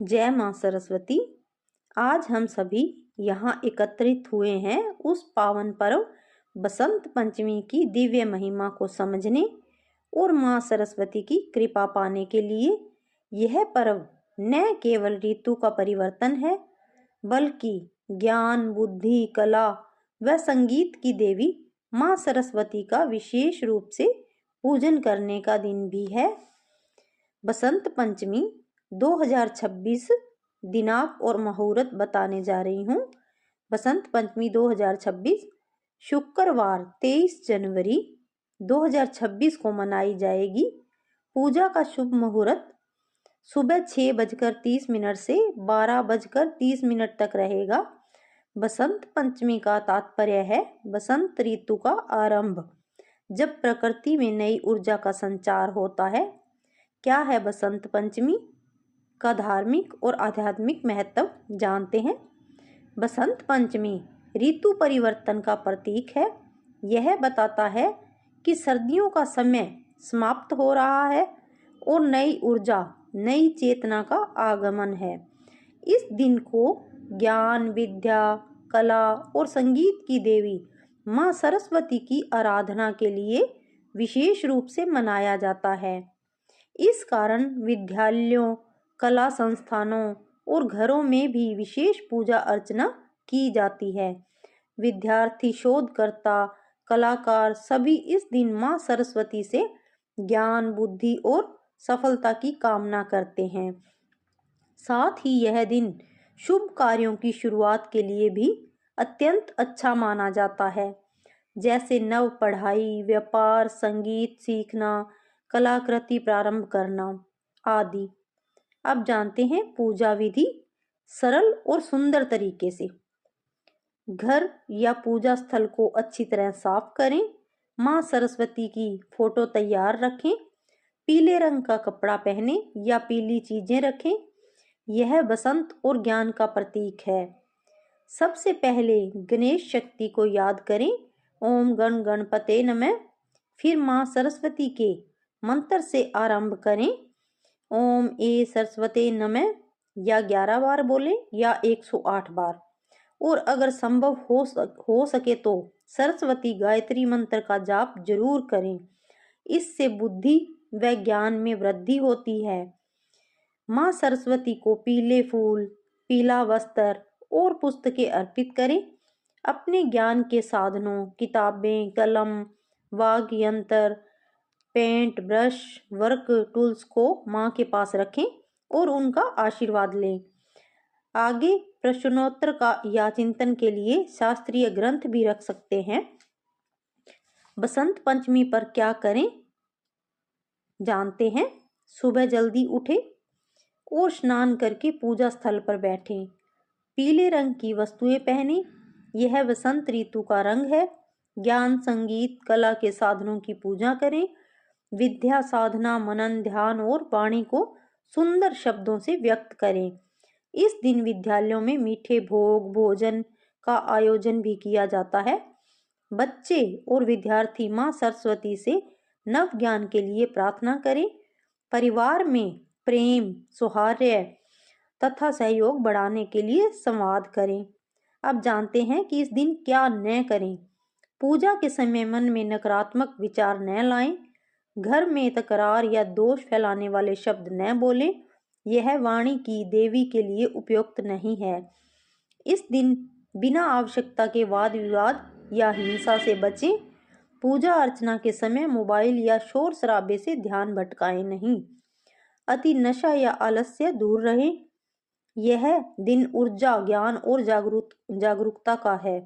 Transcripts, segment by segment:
जय मां सरस्वती। आज हम सभी यहाँ एकत्रित हुए हैं उस पावन पर्व बसंत पंचमी की दिव्य महिमा को समझने और मां सरस्वती की कृपा पाने के लिए। यह पर्व न केवल ऋतु का परिवर्तन है, बल्कि ज्ञान, बुद्धि, कला व संगीत की देवी मां सरस्वती का विशेष रूप से पूजन करने का दिन भी है। बसंत पंचमी 2026 दिनांक और मुहूर्त बताने जा रही हूँ। बसंत पंचमी 2026 शुक्रवार 23 जनवरी 2026 को मनाई जाएगी। पूजा का शुभ मुहूर्त सुबह 6:30 से 12:30 तक रहेगा। बसंत पंचमी का तात्पर्य है बसंत ऋतु का आरंभ, जब प्रकृति में नई ऊर्जा का संचार होता है। क्या है बसंत पंचमी का धार्मिक और आध्यात्मिक महत्व जानते हैं। बसंत पंचमी ऋतु परिवर्तन का प्रतीक है। यह बताता है कि सर्दियों का समय समाप्त हो रहा है और नई ऊर्जा, नई चेतना का आगमन है। इस दिन को ज्ञान, विद्या, कला और संगीत की देवी मां सरस्वती की आराधना के लिए विशेष रूप से मनाया जाता है। इस कारण विद्यालयों, कला संस्थानों और घरों में भी विशेष पूजा अर्चना की जाती है। विद्यार्थी, शोधकर्ता, कलाकार सभी इस दिन मां सरस्वती से ज्ञान, बुद्धि और सफलता की कामना करते हैं। साथ ही यह दिन शुभ कार्यों की शुरुआत के लिए भी अत्यंत अच्छा माना जाता है, जैसे नव पढ़ाई, व्यापार, संगीत सीखना, कलाकृति प्रारंभ करना आदि। अब जानते हैं पूजा विधि सरल और सुंदर तरीके से। घर या पूजा स्थल को अच्छी तरह साफ करें। मां सरस्वती की फोटो तैयार रखें। पीले रंग का कपड़ा पहने या पीली चीजें रखें। यह बसंत और ज्ञान का प्रतीक है। सबसे पहले गणेश शक्ति को याद करें। ओम गण गणपते नमः। फिर मां सरस्वती के मंत्र से आरंभ करें। ओम ए सरस्वते नमः या 11 बार बोलें या 108 बार। और अगर संभव हो सके तो सरस्वती गायत्री मंत्र का जाप जरूर करें। इससे बुद्धि व ज्ञान में वृद्धि होती है। मां सरस्वती को पीले फूल, पीला वस्त्र और पुस्तकें अर्पित करें। अपने ज्ञान के साधनों, किताबें, कलम, वाद्य यंत्र, पेंट, ब्रश, वर्क टूल्स को मां के पास रखें और उनका आशीर्वाद लें। आगे प्रश्नोत्तर का या चिंतन के लिए शास्त्रीय ग्रंथ भी रख सकते हैं। बसंत पंचमी पर क्या करें जानते हैं। सुबह जल्दी उठें और स्नान करके पूजा स्थल पर बैठें। पीले रंग की वस्तुएं पहनें। यह बसंत ऋतु का रंग है। ज्ञान, संगीत, कला के साधनों की पूजा करें। विद्या, साधना, मनन, ध्यान और वाणी को सुंदर शब्दों से व्यक्त करें। इस दिन विद्यालयों में मीठे भोग, भोजन का आयोजन भी किया जाता है। बच्चे और विद्यार्थी मां सरस्वती से नव ज्ञान के लिए प्रार्थना करें। परिवार में प्रेम, सौहार्द तथा सहयोग बढ़ाने के लिए संवाद करें। अब जानते हैं कि इस दिन क्या न करें। पूजा के समय मन में नकारात्मक विचार न लाएं। घर में तकरार या दोष फैलाने वाले शब्द न बोलें। यह वाणी की देवी के लिए उपयुक्त नहीं है। इस दिन बिना आवश्यकता के वाद विवाद या हिंसा से बचें। पूजा अर्चना के समय मोबाइल या शोर शराबे से ध्यान भटकाएं नहीं। अति नशा या आलस्य दूर रहें। यह दिन ऊर्जा, ज्ञान और जागरूकता का है।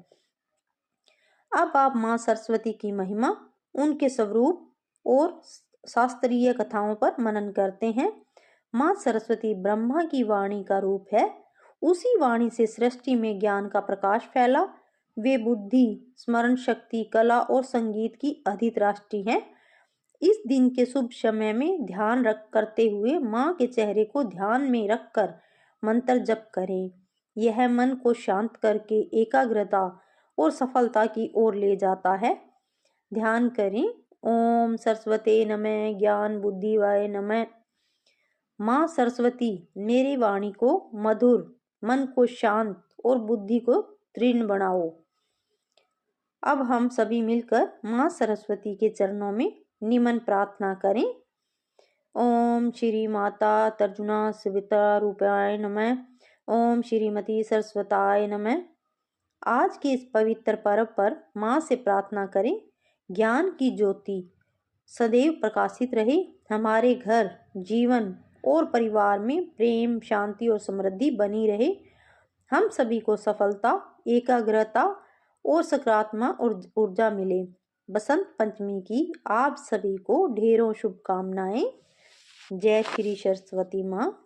अब आप मां सरस्वती की महिमा, उनके स्वरूप और शास्त्रीय कथाओं पर मनन करते हैं। मां सरस्वती ब्रह्मा की वाणी का रूप है। उसी वाणी से सृष्टि में ज्ञान का प्रकाश फैला। वे बुद्धि, स्मरण शक्ति, कला और संगीत की अधिष्ठात्री हैं। इस दिन के शुभ समय में ध्यान करते हुए मां के चेहरे को ध्यान में रखकर मंत्र जप करें। यह मन को शांत करके एकाग्रता और सफलता की ओर ले जाता है। ध्यान करें। ओम सरस्वते नमः, ज्ञान बुद्धि वाय नमः। माँ सरस्वती मेरी वाणी को मधुर, मन को शांत और बुद्धि को तीक्ष्ण बनाओ। अब हम सभी मिलकर माँ सरस्वती के चरणों में निमन प्रार्थना करें। ओम श्री माता तर्जुना सविता रूपाय नमः। ओम श्रीमती सरस्वताय नमः। आज के इस पवित्र पर्व पर माँ से प्रार्थना करें, ज्ञान की ज्योति सदैव प्रकाशित रहे। हमारे घर, जीवन और परिवार में प्रेम, शांति और समृद्धि बनी रहे। हम सभी को सफलता, एकाग्रता और सकारात्मक ऊर्जा मिले। बसंत पंचमी की आप सभी को ढेरों शुभकामनाएं। जय श्री सरस्वती माँ।